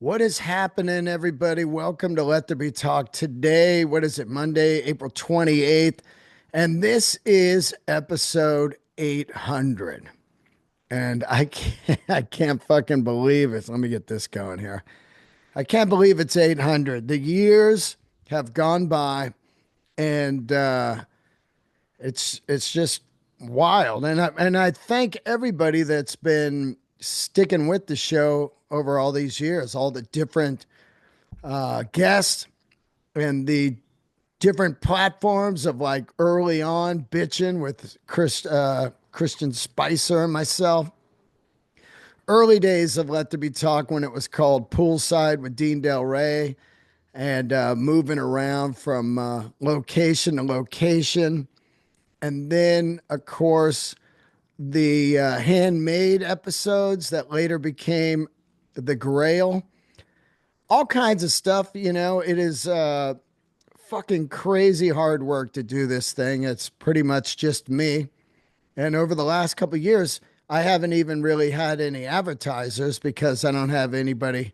What is happening, everybody? Welcome to Let There Be Talk today. What is it, Monday, April 28th? And this is episode 800. And I can't fucking believe it. Let me get this going here. I can't believe it's 800. The years have gone by, and it's just wild. And I thank everybody that's been sticking with the show over all these years, all the different guests and the different platforms of like early on bitching with Christian Spicer and myself. Early days of Let There Be Talk when it was called Poolside with Dean Delray and moving around from location to location. And then, of course, the handmade episodes that later became the Grail. All kinds of stuff. It is fucking crazy hard work to do this thing. It's pretty much just me. And over the last couple of years, I haven't even really had any advertisers because I don't have anybody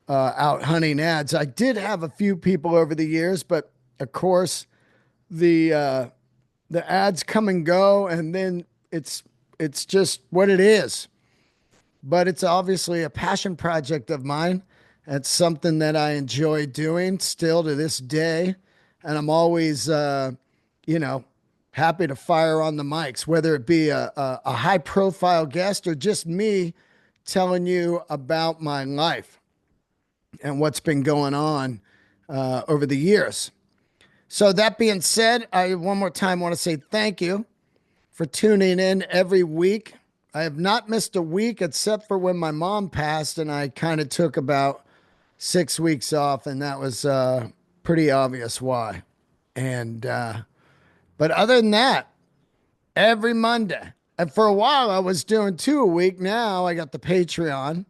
out hunting ads. I did have a few people over the years, but of course, the the ads come and go, and then it's just what it is. But it's obviously a passion project of mine. It's something that I enjoy doing still to this day. And I'm always, you know, happy to fire on the mics, whether it be a high profile guest or just me telling you about my life and what's been going on over the years. So, that being said, I one more time want to say thank you for tuning in every week. I have not missed a week except for when my mom passed, and I kind of took about 6 weeks off, and that was pretty obvious why. And but other than that, every Monday, and for a while I was doing two a week. Now I got the Patreon,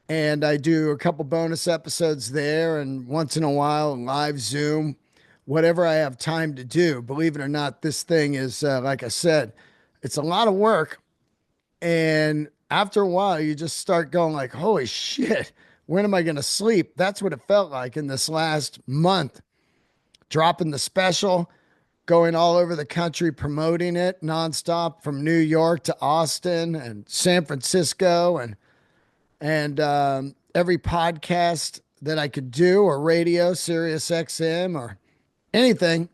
and I do a couple bonus episodes there, and once in a while live Zoom, whatever I have time to do. Believe it or not, this thing is like I said, it's a lot of work. And after a while, you just start going like, holy shit, when am I going to sleep? That's what it felt like in this last month. Dropping the special, going all over the country, promoting it nonstop from New York to Austin and San Francisco and every podcast that I could do or radio, Sirius XM or anything.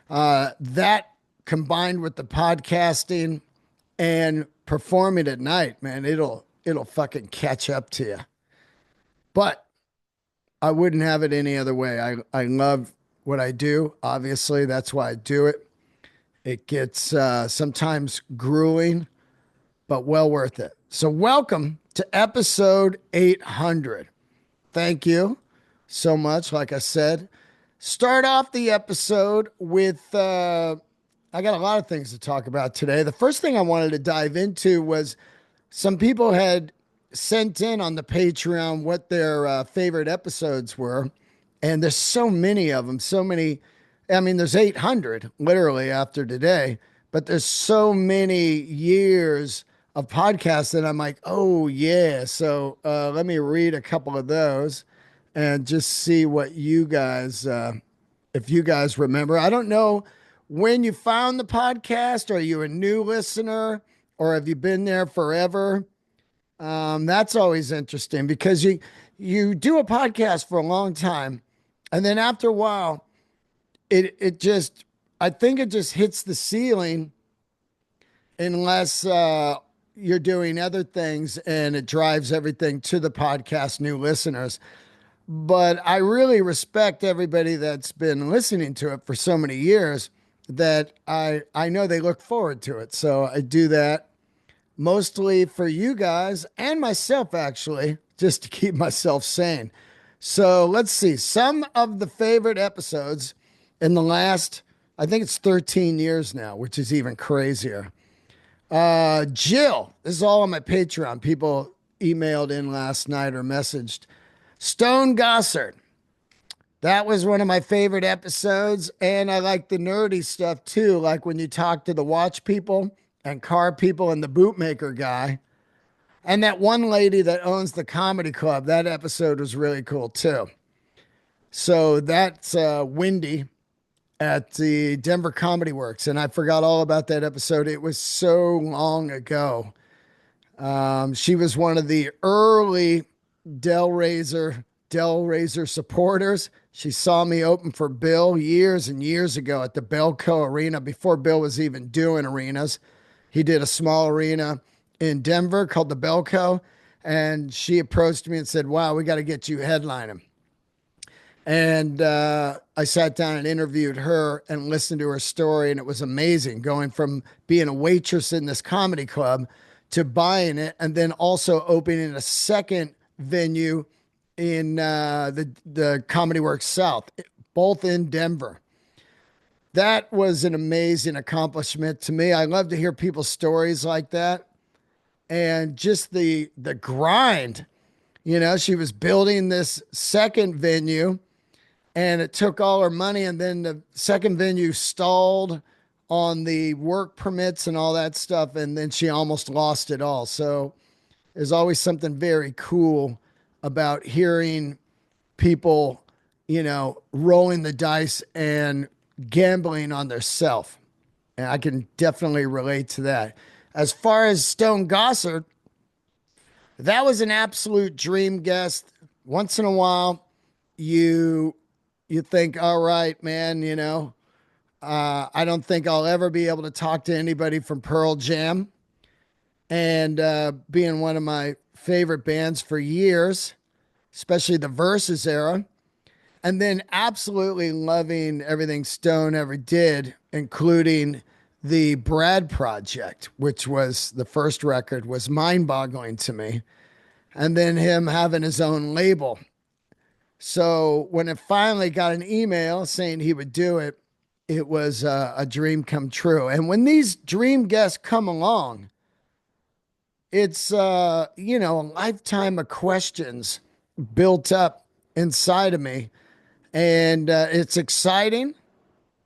That combined with the podcasting and performing at night, man, it'll fucking catch up to you. But I wouldn't have it any other way. I love what I do. Obviously, that's why I do it. It gets sometimes grueling, but well worth it. So welcome to episode 800. Thank you so much. Like I said, start off the episode with I got a lot of things to talk about today. The first thing I wanted to dive into was some people had sent in on the Patreon what their favorite episodes were. And there's so many of them, so many. I mean, there's 800 literally after today, but there's so many years of podcasts that I'm like, oh, yeah. So let me read a couple of those and just see what you guys, if you guys remember. I don't know when you found the podcast. Are you a new listener or have you been there forever? That's always interesting because you do a podcast for a long time, and then after a while, it just I think it just hits the ceiling unless you're doing other things, and it drives everything to the podcast new listeners. But I really respect everybody that's been listening to it for so many years that I know they look forward to it. So I do that mostly for you guys and myself, actually, just to keep myself sane. So let's see some of the favorite episodes in the last, I think it's 13 years now, which is even crazier. Jill, this is all on my Patreon. People emailed in last night or messaged. Stone Gossard. That was one of my favorite episodes. And I like the nerdy stuff too. Like when you talk to the watch people and car people and the bootmaker guy. And that one lady that owns the comedy club, that episode was really cool too. So that's Wendy at the Denver Comedy Works. And I forgot all about that episode. It was so long ago. She was one of the early Delraiser supporters. She saw me open for Bill years and years ago at the Belco Arena before Bill was even doing arenas. He did a small arena in Denver called the Belco, and she approached me and said, "Wow, we got to get you headlining." And I sat down and interviewed her and listened to her story, and it was amazing going from being a waitress in this comedy club to buying it and then also opening a second venue in the Comedy Works South, both in Denver. That was an amazing accomplishment to me. I love to hear people's stories like that and just the grind. You know, she was building this second venue and it took all her money, and then the second venue stalled on the work permits and all that stuff, and then she almost lost it all. So there's always something very cool about hearing people, rolling the dice and gambling on their self. And I can definitely relate to that. As far as Stone Gossard, that was an absolute dream guest. Once in a while, you you think, all right, man, I don't think I'll ever be able to talk to anybody from Pearl Jam. And being one of my favorite bands for years, especially the Versus era, and then absolutely loving everything Stone ever did, including the Brad Project, which was the first record, was mind-boggling to me. And then him having his own label. So when it finally got an email saying he would do it, it was a dream come true. And when these dream guests come along, it's a lifetime of questions built up inside of me, and it's exciting,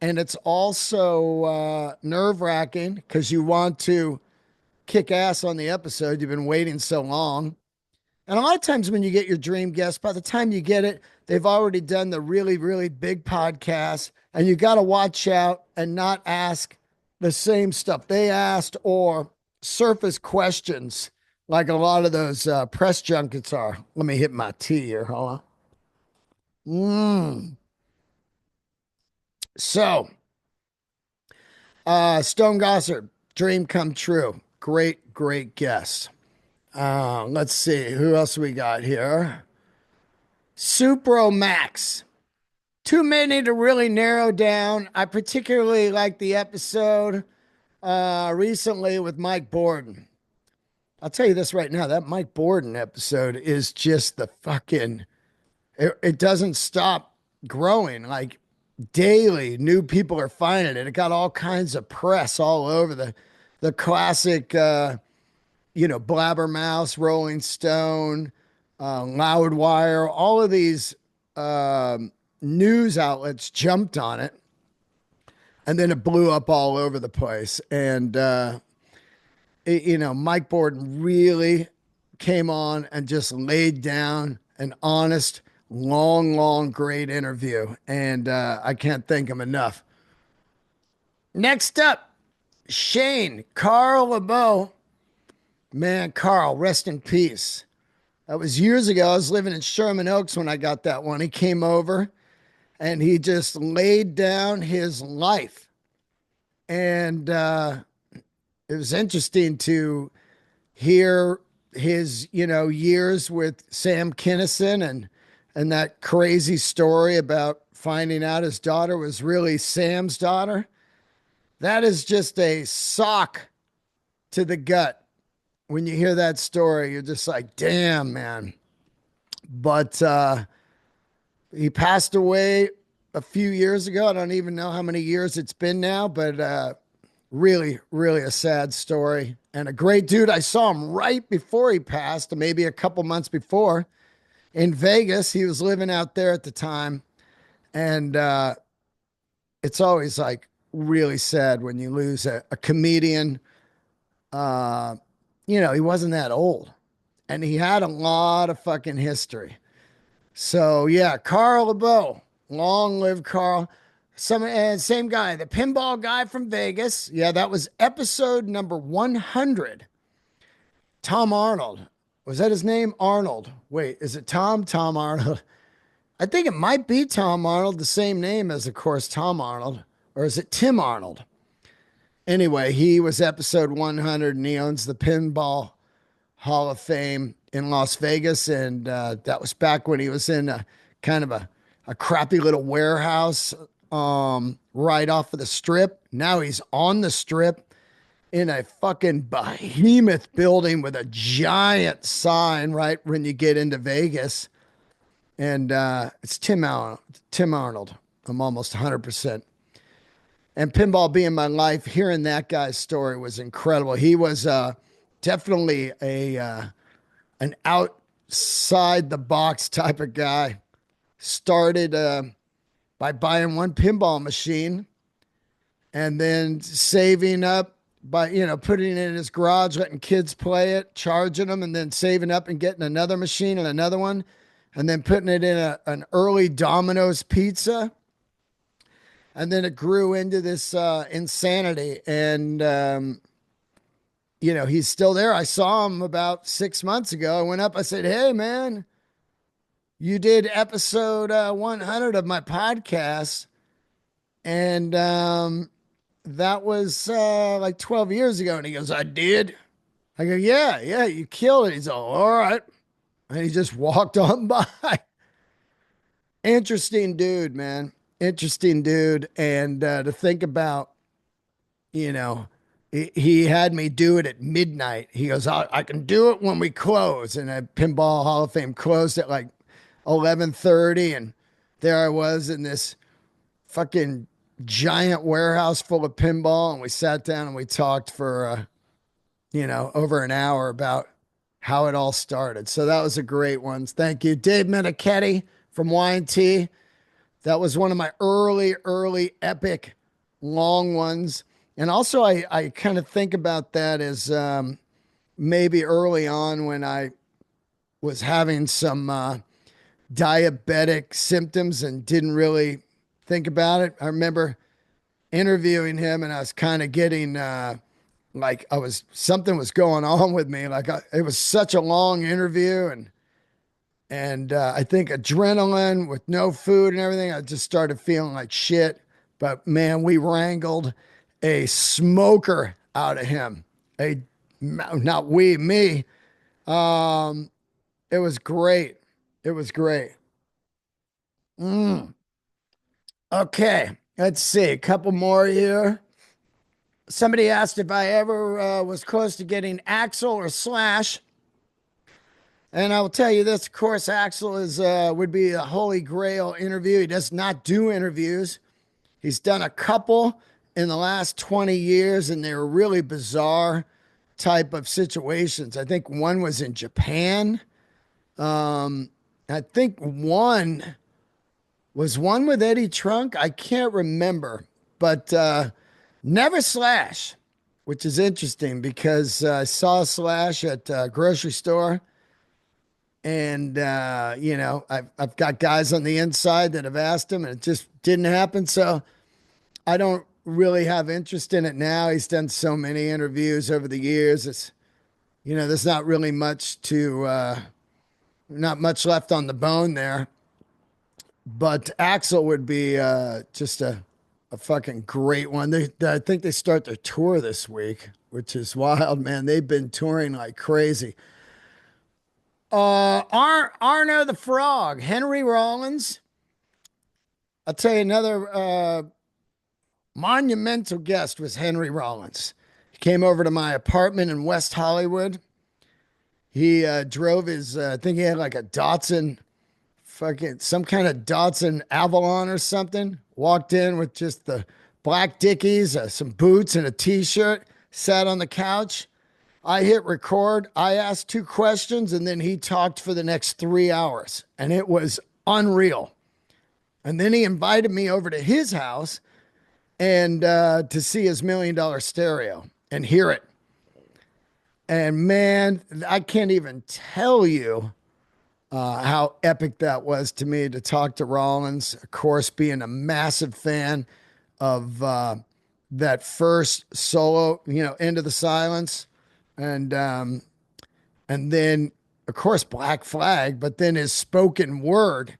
and it's also nerve wracking because you want to kick ass on the episode. You've been waiting so long. And a lot of times when you get your dream guest, by the time you get it, they've already done the really, really big podcast. And you got to watch out and not ask the same stuff they asked or surface questions like a lot of those press junkets are. Let me hit my tea here. Hold on. So, Stone Gossard, dream come true. Great, great guest. Let's see. Who else we got here? Supro Max. Too many to really narrow down. I particularly like the episode recently with Mike Borden. I'll tell you this right now, that Mike Borden episode is just the fucking, it doesn't stop growing. Like daily, new people are finding it. It got all kinds of press all over the classic, Blabbermouth, Rolling Stone, Loudwire, all of these news outlets jumped on it, and then it blew up all over the place. And Mike Borden really came on and just laid down an honest, long, long, great interview, and I can't thank him enough. Next up, Shane Carl LeBeau. Man, Carl, rest in peace. That was years ago. I was living in Sherman Oaks when I got that one. He came over and he just laid down his life. And it was interesting to hear his, years with Sam Kinison and that crazy story about finding out his daughter was really Sam's daughter. That is just a sock to the gut. When you hear that story, you're just like, damn, man. But he passed away a few years ago. I don't even know how many years it's been now, but really, really a sad story. And a great dude. I saw him right before he passed, maybe a couple months before in Vegas. He was living out there at the time. And it's always like really sad when you lose a comedian. He wasn't that old. and he had a lot of fucking history. So yeah, Carl LeBeau, long live Carl. Same guy, the pinball guy from Vegas. Yeah, that was episode number 100. Tom Arnold. Was that his name? Arnold. Wait, is it Tom? Tom Arnold. I think it might be Tom Arnold, the same name as, of course, Tom Arnold. Or is it Tim Arnold? Anyway, he was episode 100 and he owns the Pinball Hall of Fame in Las Vegas. And that was back when he was in a kind of a crappy little warehouse right off of the strip. Now he's on the strip in a fucking behemoth building with a giant sign right when you get into Vegas. And it's Tim Arnold. Tim Arnold. I'm almost 100%. And pinball being my life, hearing that guy's story was incredible. He was definitely an outside the box type of guy. Started by buying one pinball machine and then saving up by, putting it in his garage, letting kids play it, charging them, and then saving up and getting another machine and another one, and then putting it in an early Domino's pizza. And then it grew into this insanity. And, he's still there. I saw him about 6 months ago. I went up, I said, "Hey, man, you did episode 100 of my podcast." And that was like 12 years ago. And he goes, "I did." I go, yeah, you killed it. He's all right. And he just walked on by. Interesting dude, man. Interesting dude. And to think about, he had me do it at midnight. He goes, I can do it when we close. And a Pinball Hall of Fame closed at like 11:30. And there I was in this fucking giant warehouse full of pinball. And we sat down and we talked for, over an hour about how it all started. So that was a great one. Thank you. Dave Menichetti from Y&T. That was one of my early epic long ones. And also I kind of think about that as maybe early on when I was having some diabetic symptoms and didn't really think about it. I remember interviewing him and I was kind of getting like something was going on with me. Like it was such a long interview and I think adrenaline with no food and everything, I just started feeling like shit. But man, we wrangled a smoker out of him. Not we, me. It was great. It was great. Okay, let's see. A couple more here. Somebody asked if I ever was close to getting Axel or Slash. And I will tell you this, of course, Axel would be a holy grail interview. He does not do interviews. He's done a couple in the last 20 years, and they were really bizarre type of situations. I think one was in Japan. I think one was one with Eddie Trunk. I can't remember, but never Slash, which is interesting because I saw Slash at a grocery store. And, I've got guys on the inside that have asked him and it just didn't happen. So I don't really have interest in it now. He's done so many interviews over the years. There's not really not much left on the bone there. But Axel would be just a fucking great one. I think they start their tour this week, which is wild, man. They've been touring like crazy. Arno the Frog, Henry Rollins. I'll tell you another monumental guest was Henry Rollins. He came over to my apartment in West Hollywood. He drove his, I think he had like a Datsun, some kind of Datsun Avalon or something. Walked in with just the black Dickies, some boots and a t-shirt, sat on the couch. I hit record. I asked 2 questions and then he talked for the next 3 hours and it was unreal. And then he invited me over to his house and to see his $1 million stereo and hear it. And man, I can't even tell you how epic that was to me to talk to Rollins. Of course, being a massive fan of that first solo, Into the Silence, and and then of course Black Flag, but then his spoken word,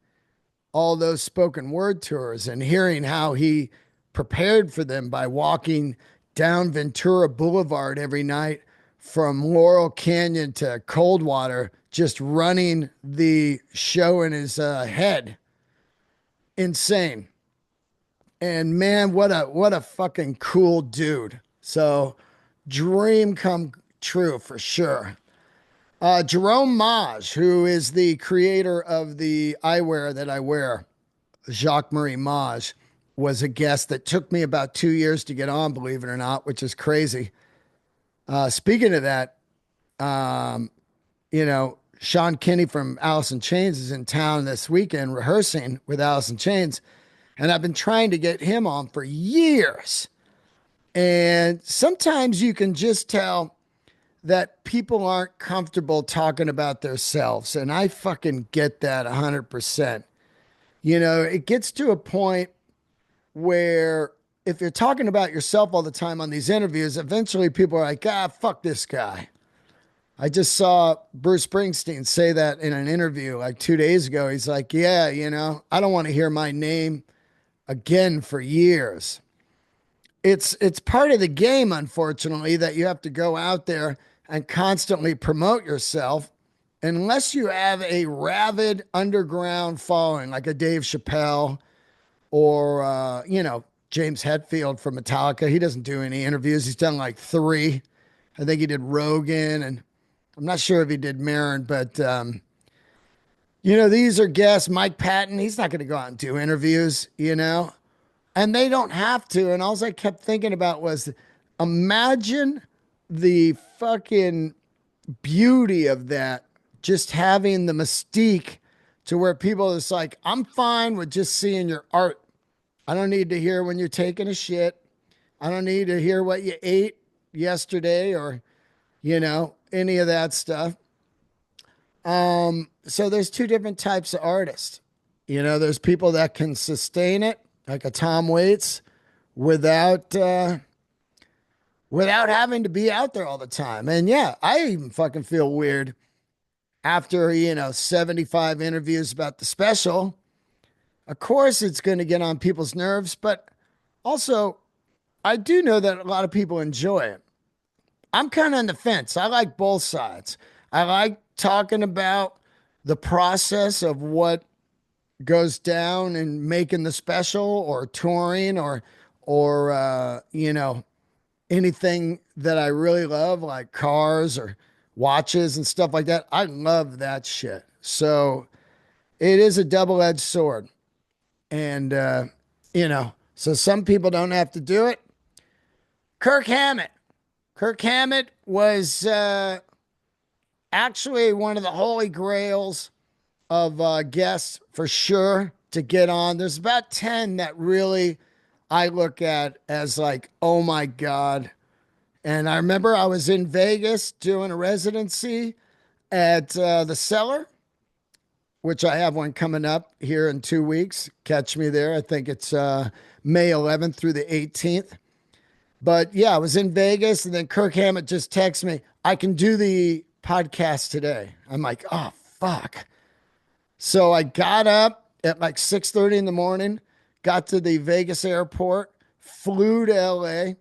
all those spoken word tours, and hearing how he prepared for them by walking down Ventura Boulevard every night from Laurel Canyon to Coldwater, just running the show in his head. Insane. And man, what a fucking cool dude. So dream come true for sure. Jerome Mage, who is the creator of the eyewear that I wear, Jacques Marie Mage, was a guest that took me about 2 years to get on, believe it or not, which is crazy. Speaking of that, Sean Kinney from Alice in Chains is in town this weekend rehearsing with Alice in Chains, and I've been trying to get him on for years. And sometimes you can just tell that people aren't comfortable talking about themselves, and I fucking get that 100%. It gets to a point where if you're talking about yourself all the time on these interviews, eventually people are like, fuck this guy. I just saw Bruce Springsteen say that in an interview like 2 days ago. He's like, yeah, I don't want to hear my name again for years. It's part of the game, unfortunately, that you have to go out there and constantly promote yourself unless you have a rabid underground following like a Dave Chappelle or, James Hetfield from Metallica. He doesn't do any interviews. He's done like three. I think he did Rogan, and I'm not sure if he did Maron, but, these are guests. Mike Patton, he's not going to go out and do interviews, and they don't have to. And all I kept thinking about was imagine the fucking beauty of that, just having the mystique to where people is like, I'm fine with just seeing your art. I don't need to hear when you're taking a shit. I don't need to hear what you ate yesterday or, any of that stuff. So there's two different types of artists. There's people that can sustain it, like a Tom Waits, without having to be out there all the time. And yeah, I even fucking feel weird after, 75 interviews about the special. Of course, it's going to get on people's nerves, but also, I do know that a lot of people enjoy it. I'm kind of on the fence. I like both sides. I like talking about the process of what goes down and making the special or touring or anything that I really love, like cars or watches and stuff like that. I love that shit. So it is a double-edged sword. And, so some people don't have to do it. Kirk Hammett. Kirk Hammett was actually one of the holy grails of guests for sure to get on. There's about 10 that really I look at as like, oh my God. And I remember I was in Vegas doing a residency at the Cellar, which I have one coming up here in 2 weeks. Catch me there. I think it's May 11th through the 18th. But yeah, I was in Vegas, and then Kirk Hammett just texted me, I can do the podcast today. I'm like, oh, fuck. So I got up at like 6:30 in the morning, got to the Vegas airport, flew to LA,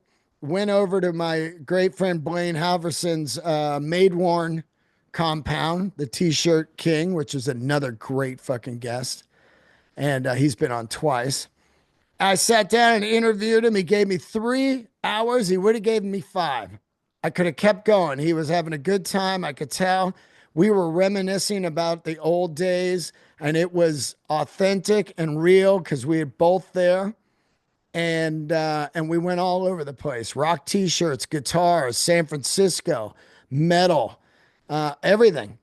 went over to my great friend Blaine Halverson's Maid-Worn compound, the T-shirt King, which is another great fucking guest. And he's been on twice. I sat down and interviewed him. He gave me 3 hours. He would have given me 5. I could have kept going. He was having a good time. I could tell. We were reminiscing about the old days, and it was authentic and real because we were both there. And we went all over the place. Rock T-shirts, guitars, San Francisco, metal, everything.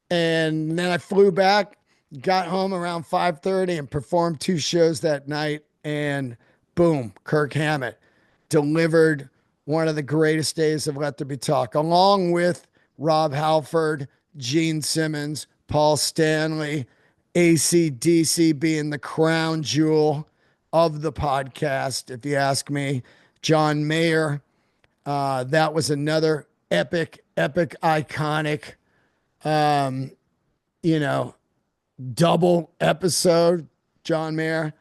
And then I flew back, got home around 5:30 and performed 2 shows that night. And boom, Kirk Hammett delivered one of the greatest days of Let There Be Talk, along with Rob Halford, Gene Simmons, Paul Stanley, AC/DC being the crown jewel of the podcast, if you ask me. John Mayer, that was another epic, iconic, um, you know, double episode. John Mayer.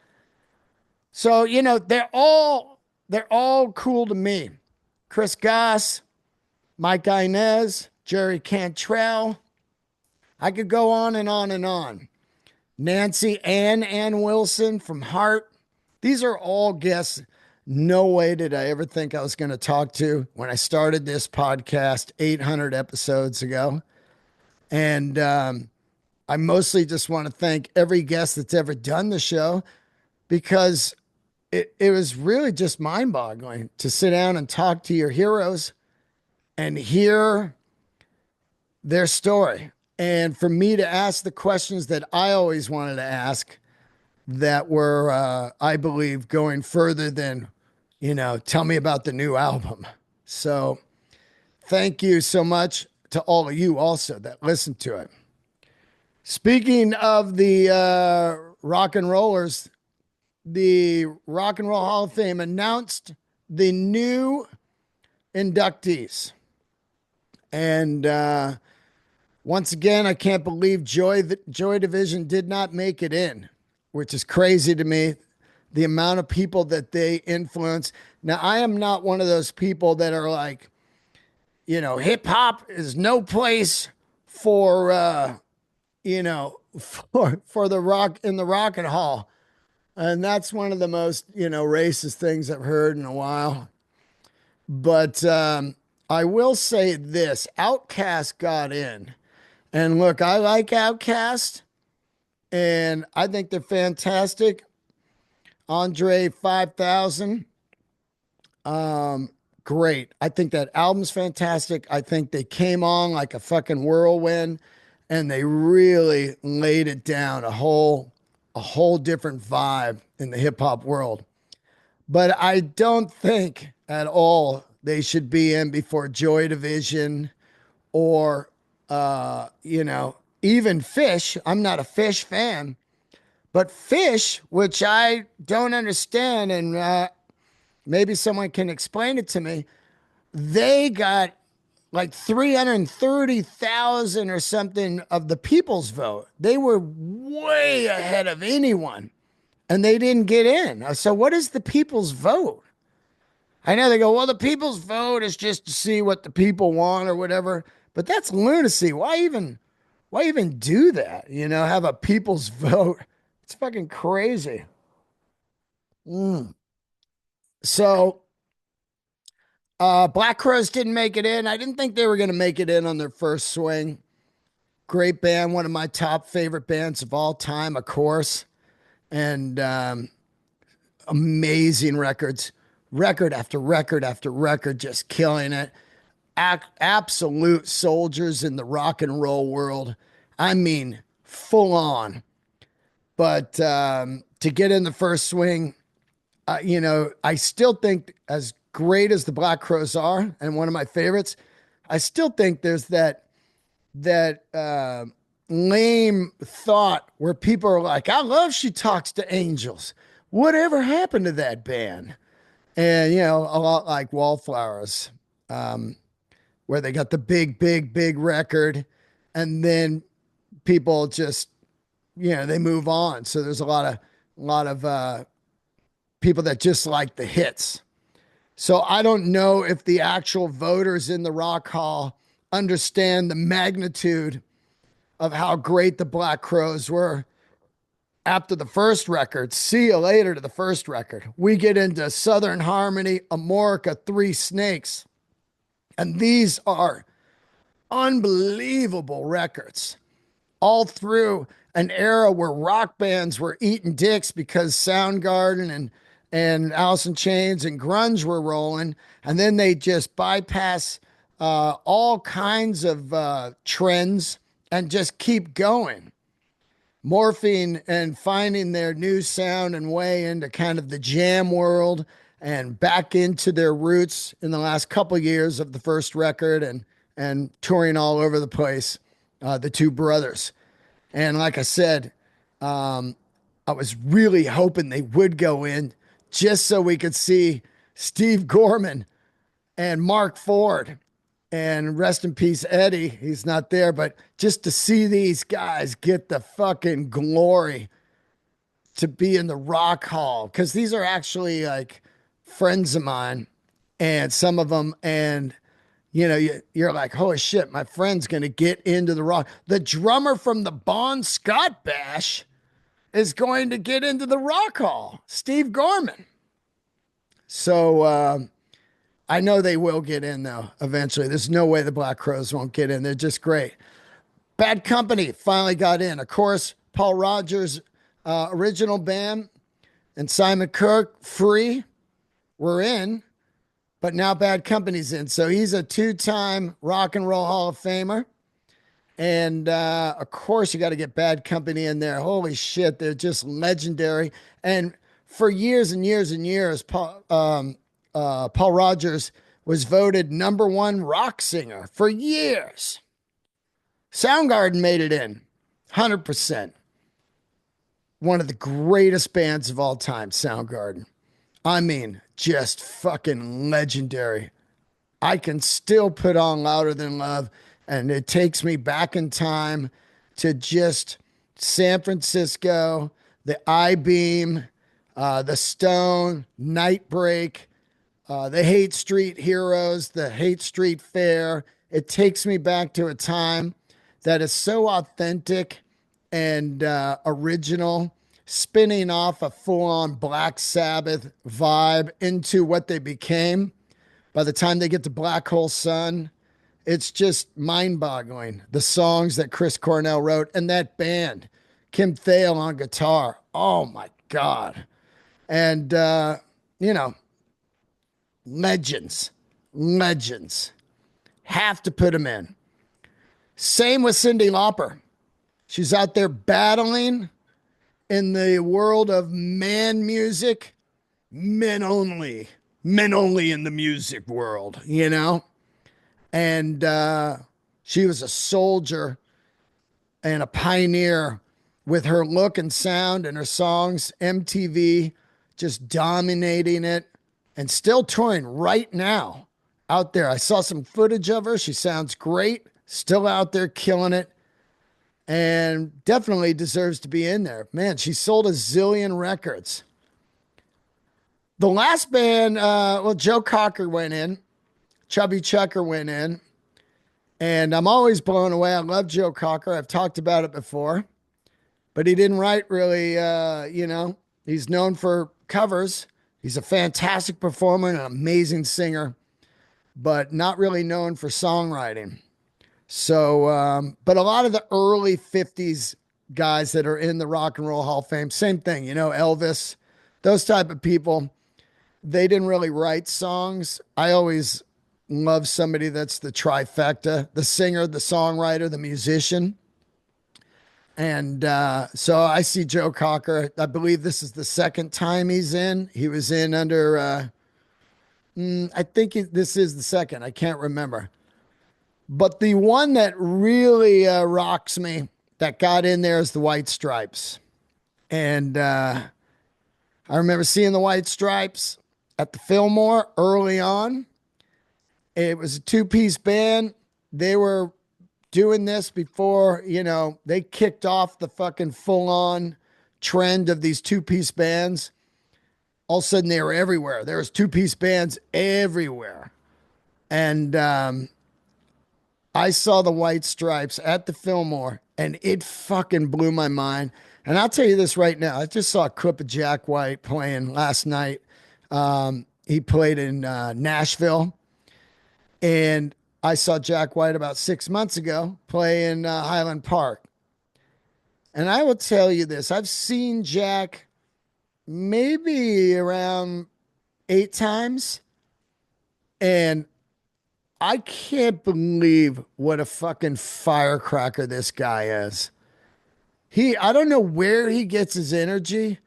So, they're all cool to me. Chris Goss, Mike Inez, Jerry Cantrell. I could go on and on and on. Nancy Ann Wilson from Heart. These are all guests. No way did I ever think I was going to talk to when I started this podcast 800 episodes ago. And I mostly just want to thank every guest that's ever done the show, because it was really just mind boggling to sit down and talk to your heroes and hear their story. And for me to ask the questions that I always wanted to ask that were, I believe, going further than, tell me about the new album. So thank you so much to all of you also that listened to it. Speaking of the rock and rollers, the Rock and Roll Hall of Fame announced the new inductees. And once again, I can't believe Joy Division did not make it in, which is crazy to me. The amount of people that they influence. Now, I am not one of those people that are like, hip hop is no place for, for the rock in the Rock and Hall. And that's one of the most, racist things I've heard in a while. But I will say this, Outkast got in. And look, I like Outkast, and I think they're fantastic. Andre 5000, great. I think that album's fantastic. I think they came on like a fucking whirlwind, and they really laid it down, a whole different vibe in the hip hop world. But I don't think at all they should be in before Joy Division or, even Fish. I'm not a Fish fan, but Fish, which I don't understand, and maybe someone can explain it to me, they got like 330,000 or something of the people's vote. They were way ahead of anyone, and they didn't get in. So what is the people's vote? I know they go, well, the people's vote is just to see what the people want or whatever, but that's lunacy. Why even do that? Have a people's vote. It's fucking crazy. So, Black Crowes didn't make it in. I didn't think they were going to make it in on their first swing. Great band, one of my top favorite bands of all time, of course. And amazing records. Record after record after record, just killing it. Absolute soldiers in the rock and roll world. I mean, full on. But to get in the first swing, I still think, as great as the Black Crowes are, and one of my favorites, I still think there's that lame thought where people are like, I love She Talks to Angels. Whatever happened to that band? And, a lot like Wallflowers, where they got the big record, and then people just, they move on. So there's a lot of people that just like the hits. So I don't know if the actual voters in the Rock Hall understand the magnitude of how great the Black Crowes were after the first record. See you later to the first record. We get into Southern Harmony, Amorica, Three Snakes. And these are unbelievable records all through an era where rock bands were eating dicks because Soundgarden and Alice in Chains and grunge were rolling. And then they just bypass all kinds of trends and just keep going, morphing and finding their new sound and way into kind of the jam world and back into their roots in the last couple of years of the first record and touring all over the place, the two brothers. And like I said, I was really hoping they would go in just so we could see Steve Gorman and Mark Ford and rest in peace, Eddie. He's not there, but just to see these guys get the fucking glory to be in the Rock Hall, because these are actually like friends of mine and some of them. And, you're like, holy shit, my friend's going to get into the rock. The drummer from the Bon Scott Bash is going to get into the Rock Hall, Steve Gorman. So I know they will get in, though, eventually. There's no way the Black Crowes won't get in. They're just great. Bad Company finally got in. Of course, Paul Rogers' original band and Simon Kirke, Free, were in, but now Bad Company's in. So he's a two-time Rock and Roll Hall of Famer. And of course, you got to get Bad Company in there. Holy shit, they're just legendary. And for years and years and years, Paul Rogers was voted #1 rock singer for years. Soundgarden made it in, 100%. One of the greatest bands of all time, Soundgarden. I mean, just fucking legendary. I can still put on Louder Than Love, and it takes me back in time to just San Francisco, the I-Beam, the Stone, Nightbreak, the Hate Street Heroes, the Hate Street Fair. It takes me back to a time that is so authentic and original, spinning off a full-on Black Sabbath vibe into what they became. By the time they get to Black Hole Sun, it's just mind-boggling. The songs that Chris Cornell wrote and that band, Kim Thayil on guitar. Oh my God. And, legends. Have to put them in. Same with Cyndi Lauper. She's out there battling in the world of man music. Men only in the music world, And she was a soldier and a pioneer with her look and sound and her songs. MTV just dominating it and still touring right now out there. I saw some footage of her. She sounds great. Still out there killing it. And definitely deserves to be in there. Man, she sold a zillion records. The last band, Joe Cocker went in. Chubby Checker went in. And I'm always blown away. I love Joe Cocker. I've talked about it before. But he didn't write really, he's known for covers. He's a fantastic performer and an amazing singer, but not really known for songwriting. So, but a lot of the early 50s guys that are in the Rock and Roll Hall of Fame, same thing, Elvis, those type of people, they didn't really write songs. I always love somebody that's the trifecta, the singer, the songwriter, the musician. And so I see Joe Cocker. I believe this is the second time he's in. He was in under, I think this is the second. I can't remember. But the one that really rocks me that got in there is the White Stripes. And I remember seeing the White Stripes at the Fillmore early on. It was a two-piece band. They were doing this before, they kicked off the fucking full-on trend of these two-piece bands. All of a sudden, they were everywhere. There was two-piece bands everywhere. And I saw the White Stripes at the Fillmore, and it fucking blew my mind. And I'll tell you this right now. I just saw a clip of Jack White playing last night. He played in Nashville. And I saw Jack White about 6 months ago play in Highland Park. And I will tell you this. I've seen Jack maybe around 8 times. And I can't believe what a fucking firecracker this guy is. I don't know where he gets his energy.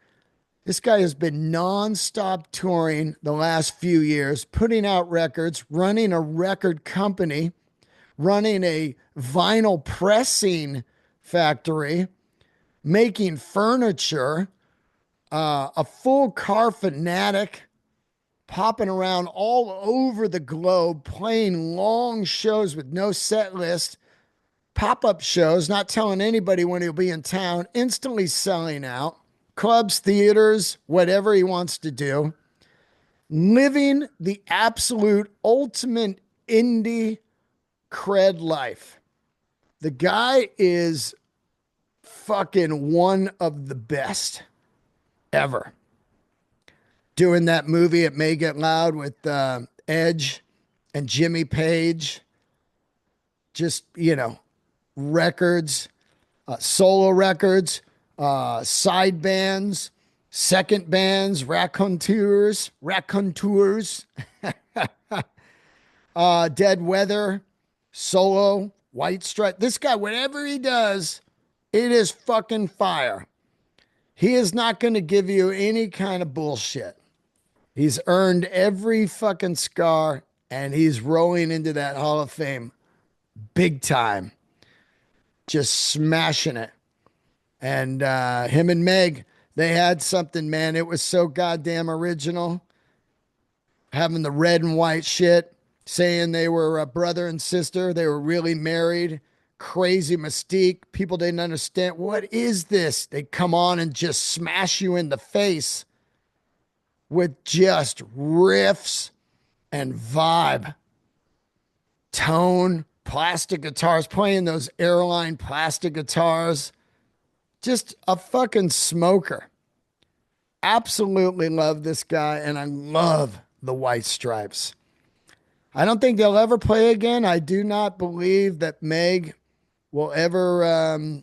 This guy has been nonstop touring the last few years, putting out records, running a record company, running a vinyl pressing factory, making furniture, a full car fanatic, popping around all over the globe, playing long shows with no set list, pop-up shows, not telling anybody when he'll be in town, instantly selling out, clubs, theaters, whatever he wants to do, living the absolute ultimate indie cred life. The guy is fucking one of the best ever. Doing that movie, It May Get Loud, with Edge and Jimmy Page. Just, records, solo records, side bands, second bands, raconteurs, Dead Weather, solo, White Stripe. This guy, whatever he does, it is fucking fire. He is not going to give you any kind of bullshit. He's earned every fucking scar, and he's rolling into that Hall of Fame big time. Just smashing it. And him and Meg, they had something, man. It was so goddamn original. Having the red and white shit, saying they were a brother and sister. They were really married. Crazy mystique. People didn't understand. What is this? They come on and just smash you in the face with just riffs and vibe, tone, plastic guitars, playing those airline plastic guitars. Just a fucking smoker. Absolutely love this guy, and I love the White Stripes. I don't think they'll ever play again. I do not believe that Meg will ever,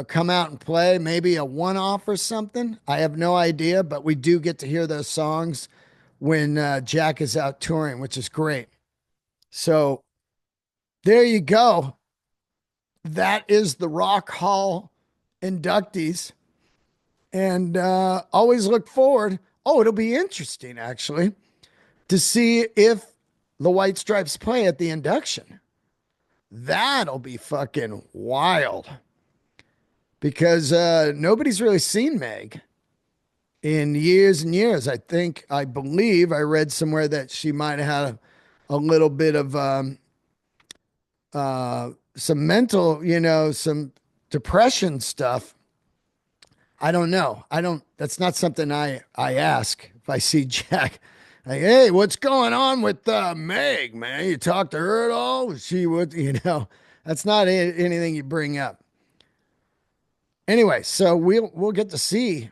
come out and play. Maybe a one-off or something. I have no idea, but we do get to hear those songs when Jack is out touring, which is great. So there you go. That is the Rock Hall inductees. And always look forward. Oh, it'll be interesting, actually, to see if the White Stripes play at the induction. That'll be fucking wild. Because nobody's really seen Meg in years and years. I believe I read somewhere that she might have had a little bit of some mental, some depression stuff. I don't know. That's not something I ask if I see Jack. Like, hey, what's going on with Meg, man? You talk to her at all? She would, that's not anything you bring up. Anyway, so we'll get to see.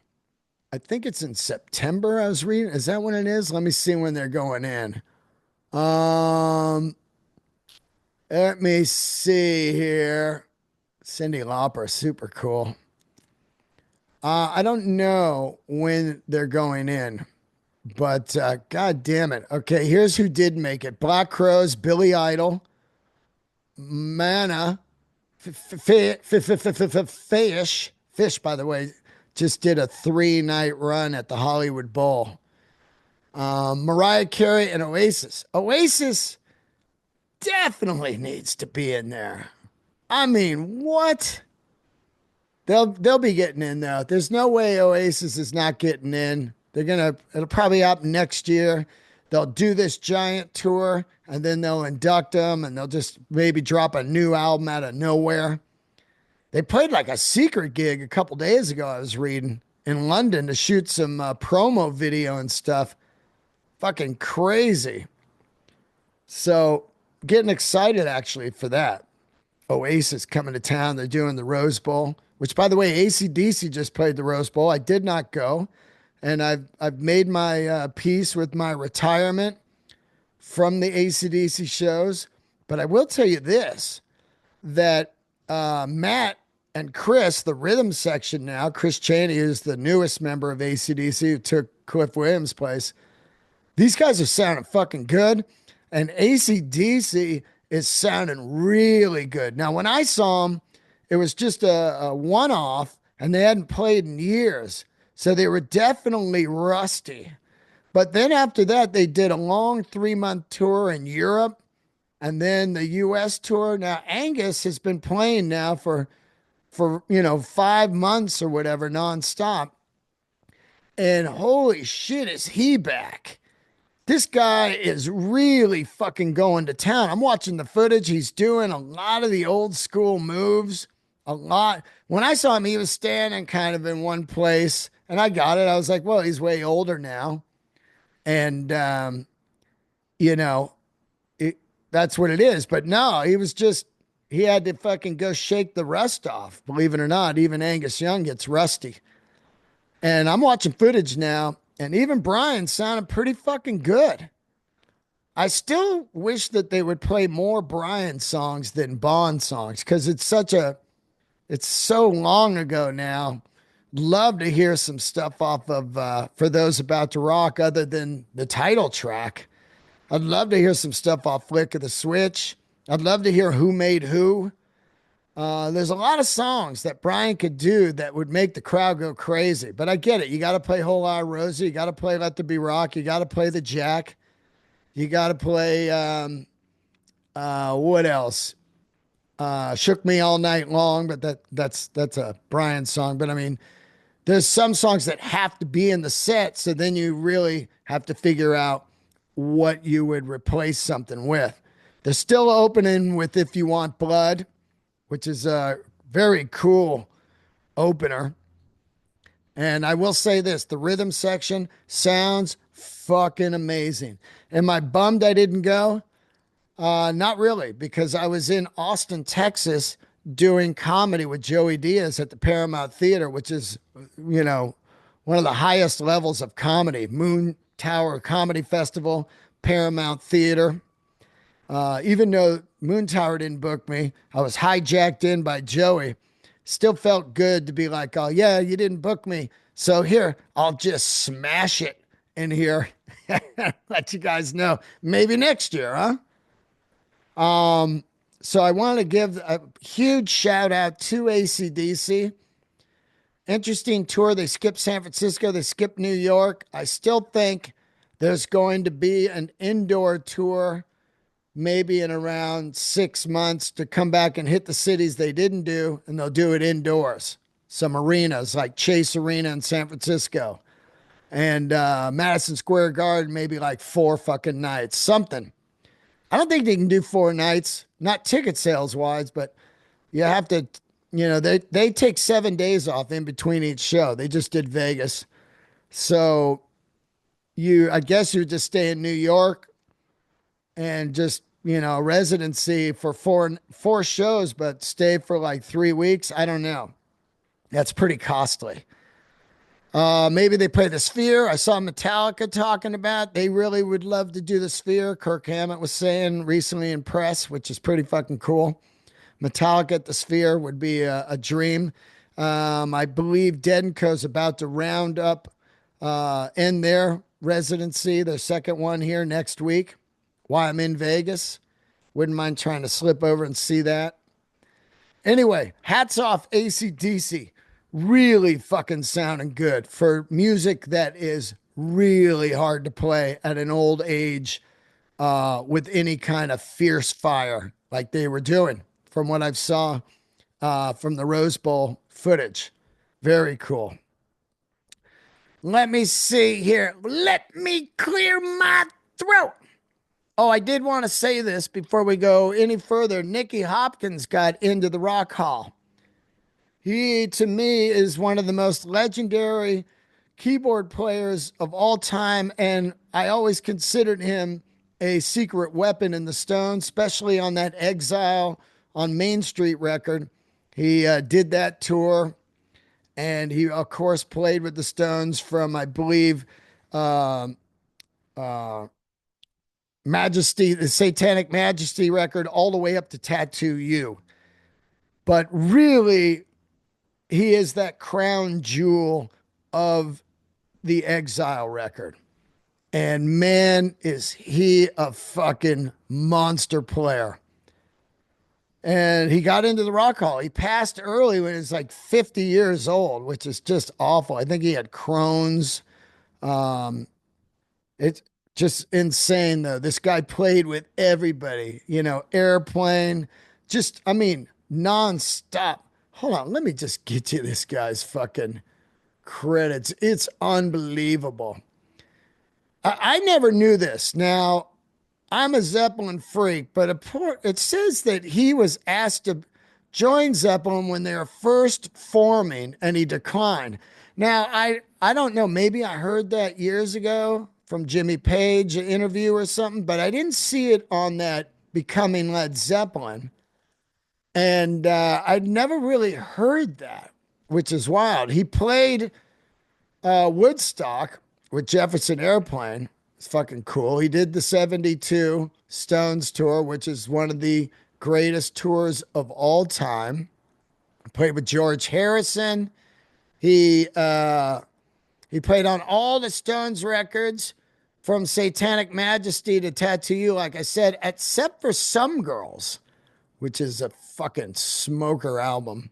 I think it's in September. I was reading. Is that when it is? Let me see when they're going in. Let me see here. Cyndi Lauper, super cool. I don't know when they're going in, but God damn it. Okay, here's who did make it: Black Crowes, Billy Idol, Mana, Fish, by the way, just did a 3-night run at the Hollywood Bowl. Mariah Carey and Oasis. Oasis definitely needs to be in there. I mean, what? They'll be getting in though. There's no way Oasis is not getting in. It'll probably happen next year. They'll do this giant tour and then they'll induct them and they'll just maybe drop a new album out of nowhere. They played like a secret gig a couple days ago, I was reading, in London to shoot some promo video and stuff. Fucking crazy. So getting excited actually for that. Oasis coming to town. They're doing the Rose Bowl, which, by the way, AC/DC just played the Rose Bowl. I did not go. And I've made my peace with my retirement from the AC/DC shows. But I will tell you this, that Matt and Chris, the rhythm section now, Chris Chaney is the newest member of AC/DC who took Cliff Williams' place. These guys are sounding fucking good. And AC/DC is sounding really good. Now, when I saw them, it was just a one-off, and they hadn't played in years. So they were definitely rusty. But then after that, they did a long 3 month tour in Europe and then the US tour. Now, Angus has been playing now for 5 months or whatever nonstop. And holy shit, is he back? This guy is really fucking going to town. I'm watching the footage. He's doing a lot of the old school moves. A lot. When I saw him, he was standing kind of in one place, and I got it. I was like, well, he's way older now. And, you know, it, that's what it is. But no, he had to fucking go shake the rust off. Believe it or not, even Angus Young gets rusty. And I'm watching footage now, and even Brian sounded pretty fucking good. I still wish that they would play more Brian songs than Bond songs because it's so long ago now. Love to hear some stuff off of For Those About to Rock other than the title track. I'd love to hear some stuff off Flick of the Switch. I'd love to hear Who Made Who. There's a lot of songs that Brian could do that would make the crowd go crazy. But I get it. You got to play Whole Lotta Rosie. You got to play Let There Be Rock. You got to play The Jack. You got to play, what else? Shook Me All Night Long, but that's a Brian song. But I mean, there's some songs that have to be in the set. So then you really have to figure out what you would replace something with. They're still opening with If You Want Blood, which is a very cool opener. And I will say this, the rhythm section sounds fucking amazing. Am I bummed I didn't go? Not really, because I was in Austin, Texas, doing comedy with Joey Diaz at the Paramount Theater, which is, one of the highest levels of comedy. Moon Tower Comedy Festival, Paramount Theater. Even though Moon Tower didn't book me, I was hijacked in by Joey. Still felt good to be like, oh, yeah, you didn't book me. So here, I'll just smash it in here. Let you guys know. Maybe next year, huh? So I want to give a huge shout out to AC/DC. Interesting tour. They skipped San Francisco. They skipped New York. I still think there's going to be an indoor tour maybe in around 6 months to come back and hit the cities they didn't do, and they'll do it indoors. Some arenas like Chase Arena in San Francisco and Madison Square Garden, maybe like 4 fucking nights, something. I don't think they can do 4 nights, not ticket sales wise, but you have to, they take 7 days off in between each show. They just did Vegas. So I guess you just stay in New York and just, residency for four shows, but stay for like 3 weeks. I don't know. That's pretty costly. Maybe they play the Sphere. I saw Metallica talking about they really would love to do the Sphere. Kirk Hammett was saying recently in press, which is pretty fucking cool. Metallica at the Sphere would be a dream. I believe Dead & Co's about to round up in their residency, their second one here next week. While I'm in Vegas, wouldn't mind trying to slip over and see that. Anyway, hats off AC/DC. Really fucking sounding good for music that is really hard to play at an old age with any kind of fierce fire like they were doing from what I've saw from the Rose Bowl footage. Very cool. Let me see here. Let me clear my throat. Oh, I did want to say this before we go any further. Nicky Hopkins got into the Rock Hall. He, to me, is one of the most legendary keyboard players of all time, and I always considered him a secret weapon in the Stones, especially on that Exile on Main Street record. He did that tour, and he, of course, played with the Stones from, I believe, Majesty, the Satanic Majesty record, all the way up to Tattoo You. But really, he is that crown jewel of the Exile record. And man, is he a fucking monster player. And he got into the Rock Hall. He passed early when he was like 50 years old, which is just awful. I think he had Crohn's. Um, it's just insane, though. This guy played with everybody, Airplane, just, I mean, nonstop. Hold on, let me just get you this guy's fucking credits. It's unbelievable. I never knew this. Now, I'm a Zeppelin freak, but it says that he was asked to join Zeppelin when they were first forming and he declined. Now, I don't know, maybe I heard that years ago from Jimmy Page, an interview or something, but I didn't see it on that Becoming Led Zeppelin. And I'd never really heard that, which is wild. He played Woodstock with Jefferson Airplane. It's fucking cool. He did the 72 Stones tour, which is one of the greatest tours of all time. Played with George Harrison. He played on all the Stones records from Satanic Majesty to Tattoo You, like I said, except for Some Girls, which is a fucking smoker album.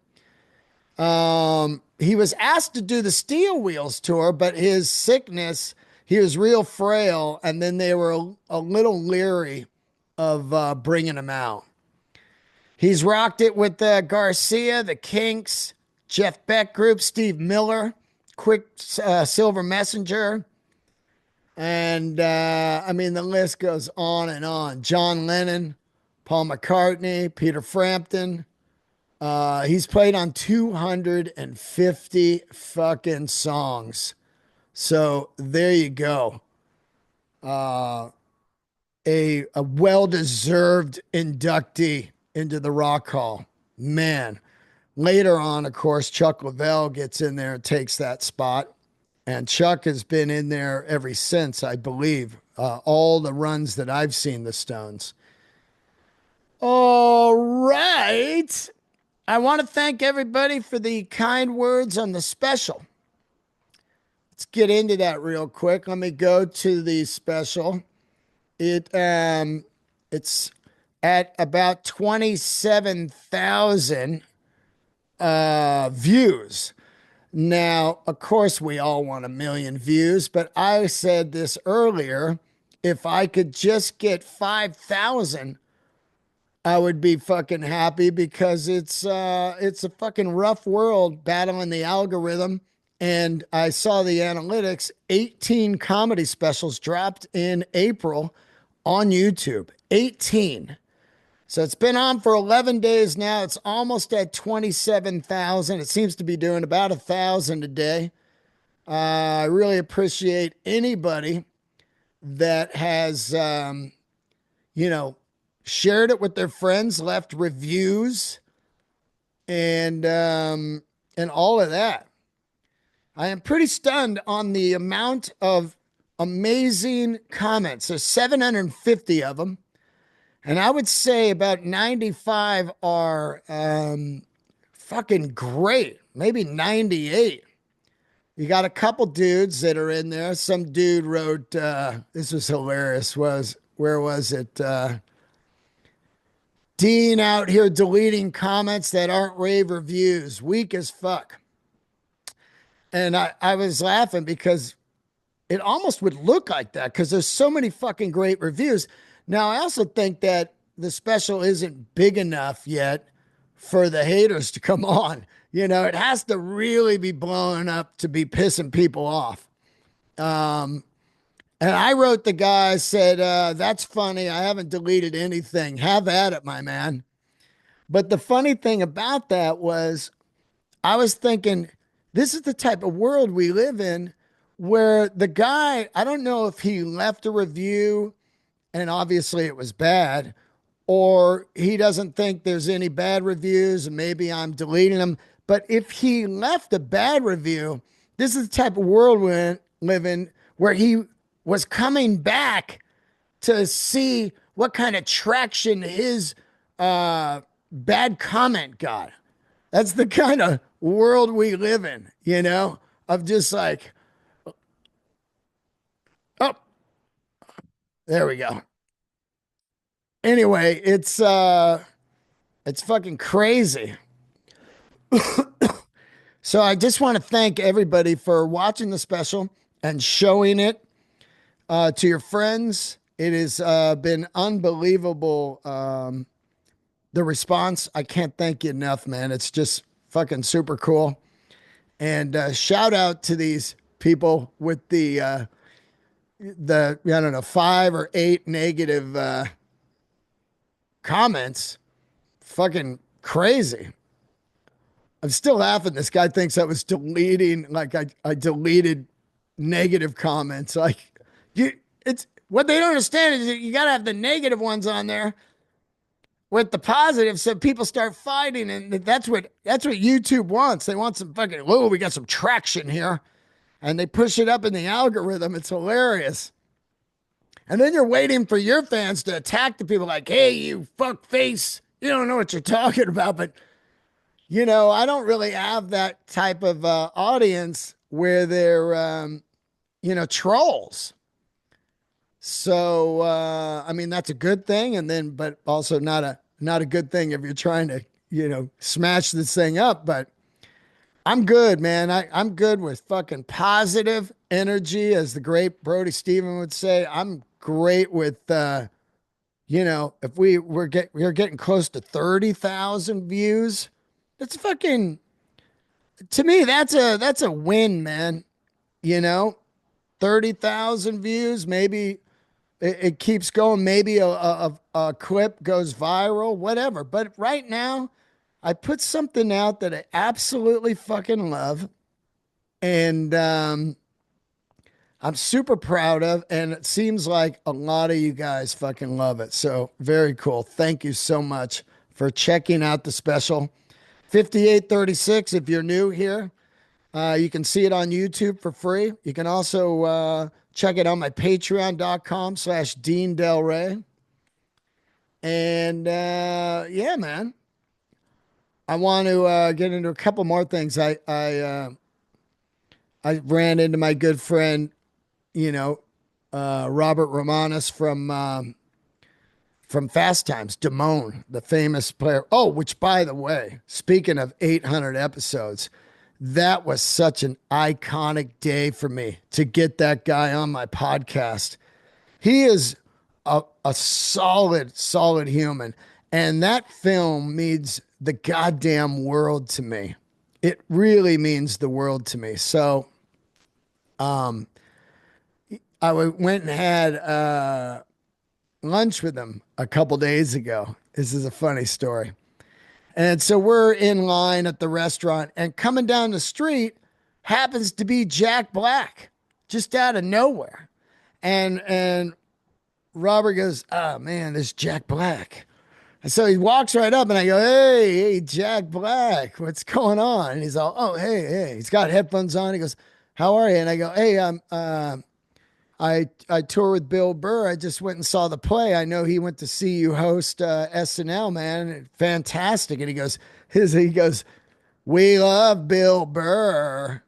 He was asked to do the Steel Wheels tour, but his sickness, he was real frail, and then they were a little leery of bringing him out. He's rocked it with Garcia, the Kinks, Jeff Beck Group, Steve Miller, Quick Silver Messenger, and I mean the list goes on and on. John Lennon, Paul McCartney, Peter Frampton. He's played on 250 fucking songs. So there you go. Uh, a well-deserved inductee into the Rock Hall. Man. Later on, of course, Chuck Leavell gets in there and takes that spot. And Chuck has been in there ever since, I believe, all the runs that I've seen the Stones. All right. I want to thank everybody for the kind words on the special. Let's get into that real quick. Let me go to the special. It's at about 27,000 views. Now, of course, we all want a million views, but I said this earlier. If I could just get 5,000, I would be fucking happy because it's a fucking rough world battling the algorithm. And I saw the analytics, 18 comedy specials dropped in April on YouTube. 18. So it's been on for 11 days now. It's almost at 27,000. It seems to be doing about 1,000 a day. I really appreciate anybody that has, you know, shared it with their friends, left reviews, and all of that. I am pretty stunned on the amount of amazing comments. There's 750 of them. And I would say about 95 are fucking great. Maybe 98. You got a couple dudes that are in there. Some dude wrote, this was hilarious. Where was it? Dean out here deleting comments that aren't rave reviews. Weak as fuck. And I was laughing because it almost would look like that because there's so many fucking great reviews. Now, I also think that the special isn't big enough yet for the haters to come on. You know, it has to really be blown up to be pissing people off. And I wrote the guy, said, that's funny. I haven't deleted anything. Have at it, my man. But the funny thing about that was I was thinking, this is the type of world we live in where the guy, I don't know if he left a review and obviously it was bad, or he doesn't think there's any bad reviews and maybe I'm deleting them. But if he left a bad review, this is the type of world we live in where he was coming back to see what kind of traction his bad comment got. That's the kind of world we live in, you know, of just like, oh, there we go. Anyway, it's It's fucking crazy. So I just want to thank everybody for watching the special and showing it to your friends. It has been unbelievable. The response, I can't thank you enough, man. It's just fucking super cool. And shout out to these people with the I don't know 5 or 8 negative comments. Fucking crazy. I'm still laughing. This guy thinks I was deleting, like I deleted negative comments. Like you, it's what they don't understand is that you got to have the negative ones on there with the positive, so people start fighting, and that's what YouTube wants. They want some fucking. Whoa, we got some traction here, and they push it up in the algorithm. It's hilarious. And then you're waiting for your fans to attack the people like, hey, you fuck face. You don't know what you're talking about. But, I don't really have that type of audience where they're, trolls. So, I mean, that's a good thing. And then, but also not a good thing if you're trying to, smash this thing up. But I'm good, man. I'm good with fucking positive energy, as the great Brody Stephen would say. I'm great with, if we're getting close to 30,000 views, that's fucking, to me, that's a win, man. You know, 30,000 views, maybe it keeps going. Maybe a clip goes viral, whatever. But right now, I put something out that I absolutely fucking love. And I'm super proud of, and it seems like a lot of you guys fucking love it. So very cool. Thank you so much for checking out the special. 5836, if you're new here, you can see it on YouTube for free. You can also check it on my patreon.com/Dean Delray. And yeah, man, I want to get into a couple more things. I ran into my good friend, Robert Romanus from Fast Times, Damone, the famous player. Oh, which, by the way, speaking of 800 episodes, that was such an iconic day for me to get that guy on my podcast. He is a solid human. And that film means the goddamn world to me. It really means the world to me. So, went and had lunch with him a couple days ago. This is a funny story. And so we're in line at the restaurant, and coming down the street happens to be Jack Black, just out of nowhere. And Robert goes, "Oh man, this Jack Black." And so he walks right up, and I go, hey, Jack Black, what's going on? And he's all, "Oh, hey." He's got headphones on. He goes, "How are you?" And I go, "Hey, I tour with Bill Burr. I just went and saw the play. I know he went to see you host SNL, man. Fantastic." And he goes, "We love Bill Burr."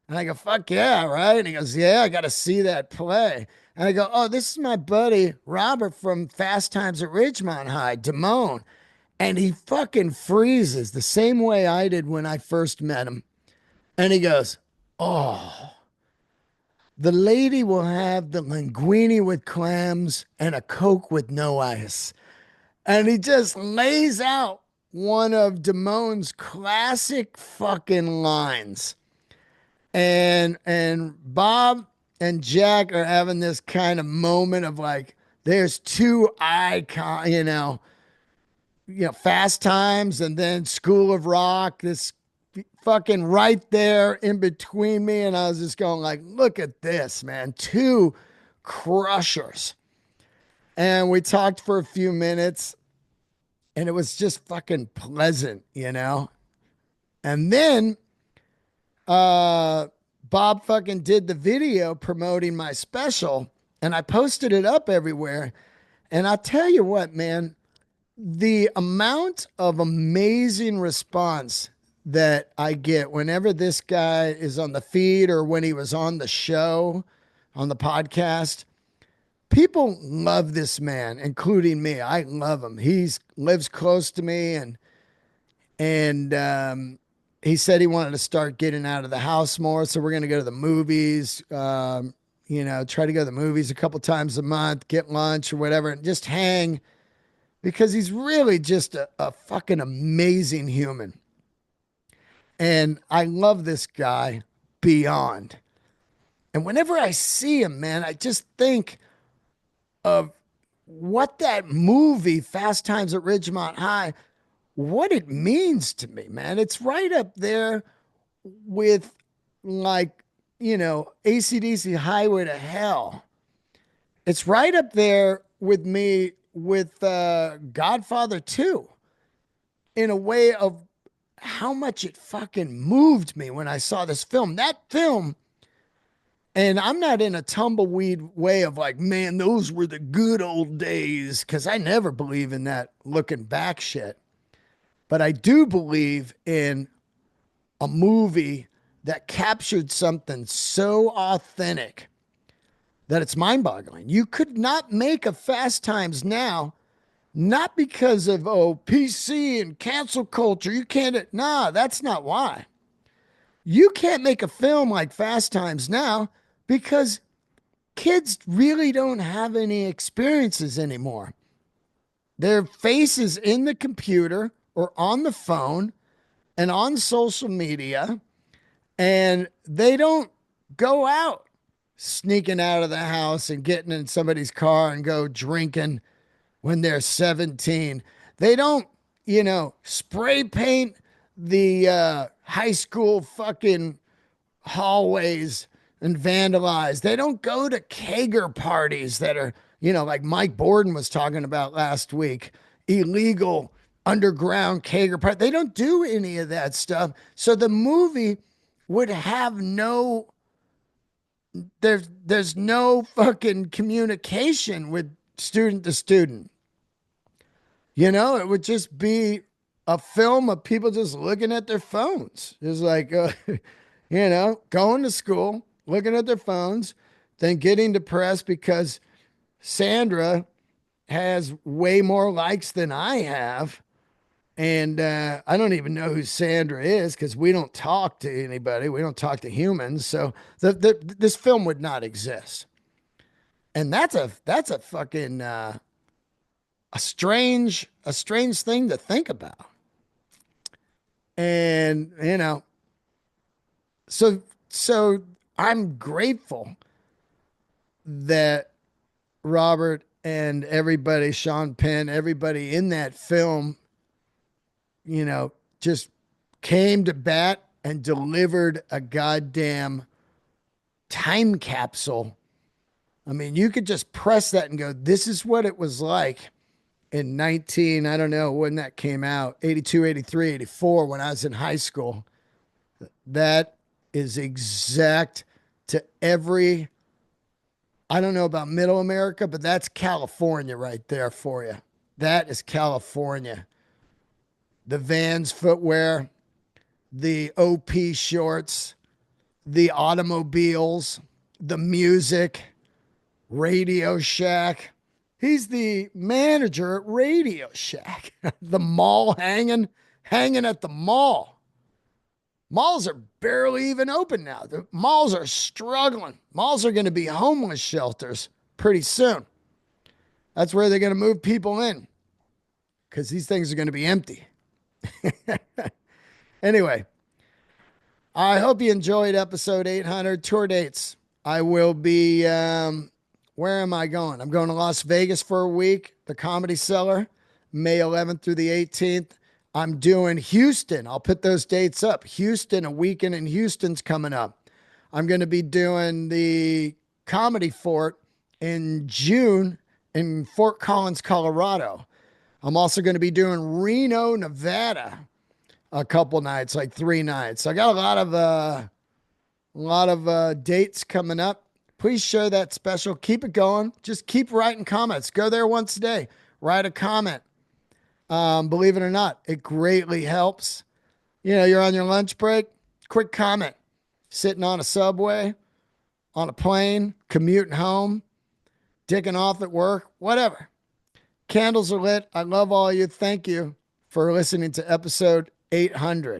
And I go, "Fuck yeah, right?" And he goes, "Yeah, I got to see that play." And I go, "Oh, this is my buddy Robert from Fast Times at Ridgemont High, Damone." And he fucking freezes the same way I did when I first met him. And he goes, "Oh, the lady will have the linguine with clams and a Coke with no ice." And he just lays out one of Damone's classic fucking lines. And Bob and Jack are having this kind of moment of like, there's two icon, Fast Times and then School of Rock, this fucking right there in between me. And I was just going like, look at this, man. Two crushers. And we talked for a few minutes, and it was just fucking pleasant. And then Bob fucking did the video promoting my special, and I posted it up everywhere. And I'll tell you what, man, the amount of amazing response that I get whenever this guy is on the feed or when he was on the show, on the podcast, people love this man, including me. I love him. He's lives close to me, and he said he wanted to start getting out of the house more. So we're going to go to the movies. Try to go to the movies a couple times a month, get lunch or whatever, and just hang because he's really just a fucking amazing human. And I love this guy beyond. And whenever I see him, man, I just think of what that movie, Fast Times at Ridgemont High, what it means to me, man. It's right up there with like, AC/DC Highway to Hell. It's right up there with me with Godfather 2 in a way of how much it fucking moved me when I saw this film. That film, and I'm not in a tumbleweed way of like, man, those were the good old days, because I never believe in that looking back shit. But I do believe in a movie that captured something so authentic that it's mind boggling. You could not make a Fast Times now, not because of, PC and cancel culture. You can't, nah, that's not why. You can't make a film like Fast Times now because kids really don't have any experiences anymore. Their face is in the computer or on the phone and on social media, and they don't go out sneaking out of the house and getting in somebody's car and go drinking when they're 17. They don't, spray paint the high school fucking hallways and vandalize. They don't go to kegger parties that are, like Mike Borden was talking about last week, illegal underground kegger party. They don't do any of that stuff. So the movie would have there's no fucking communication with student to student. It would just be a film of people just looking at their phones. It's like, going to school, looking at their phones, then getting depressed because Sandra has way more likes than I have. And I don't even know who Sandra is because we don't talk to anybody. We don't talk to humans. So this film would not exist. And that's a fucking a strange thing to think about. And so I'm grateful that Robert and everybody, Sean Penn, everybody in that film, just came to bat and delivered a goddamn time capsule. I mean, you could just press that and go, this is what it was like in I don't know when that came out, 82, 83, 84, when I was in high school. That is exact to I don't know about middle America, but that's California right there for you. That is California. The Vans footwear, the OP shorts, the automobiles, the music, Radio Shack. He's the manager at Radio Shack. The mall hanging at the mall. Malls are barely even open now. The malls are struggling. Malls are going to be homeless shelters pretty soon. That's where they're going to move people in because these things are going to be empty. Anyway, I hope you enjoyed episode 800. Tour dates. I will be, where am I going? I'm going to Las Vegas for a week, the Comedy Cellar, May 11th through the 18th. I'm doing Houston. I'll put those dates up. Houston, a weekend in Houston's coming up. I'm going to be doing the Comedy Fort in June in Fort Collins, Colorado. I'm also going to be doing Reno, Nevada, a couple nights, like 3 nights. I got a lot of dates coming up. Please share that special. Keep it going. Just keep writing comments. Go there once a day. Write a comment. Believe it or not, it greatly helps. You're on your lunch break. Quick comment. Sitting on a subway, on a plane, commuting home. dicking off at work, whatever. Candles are lit. I love all you. Thank you for listening to episode 800.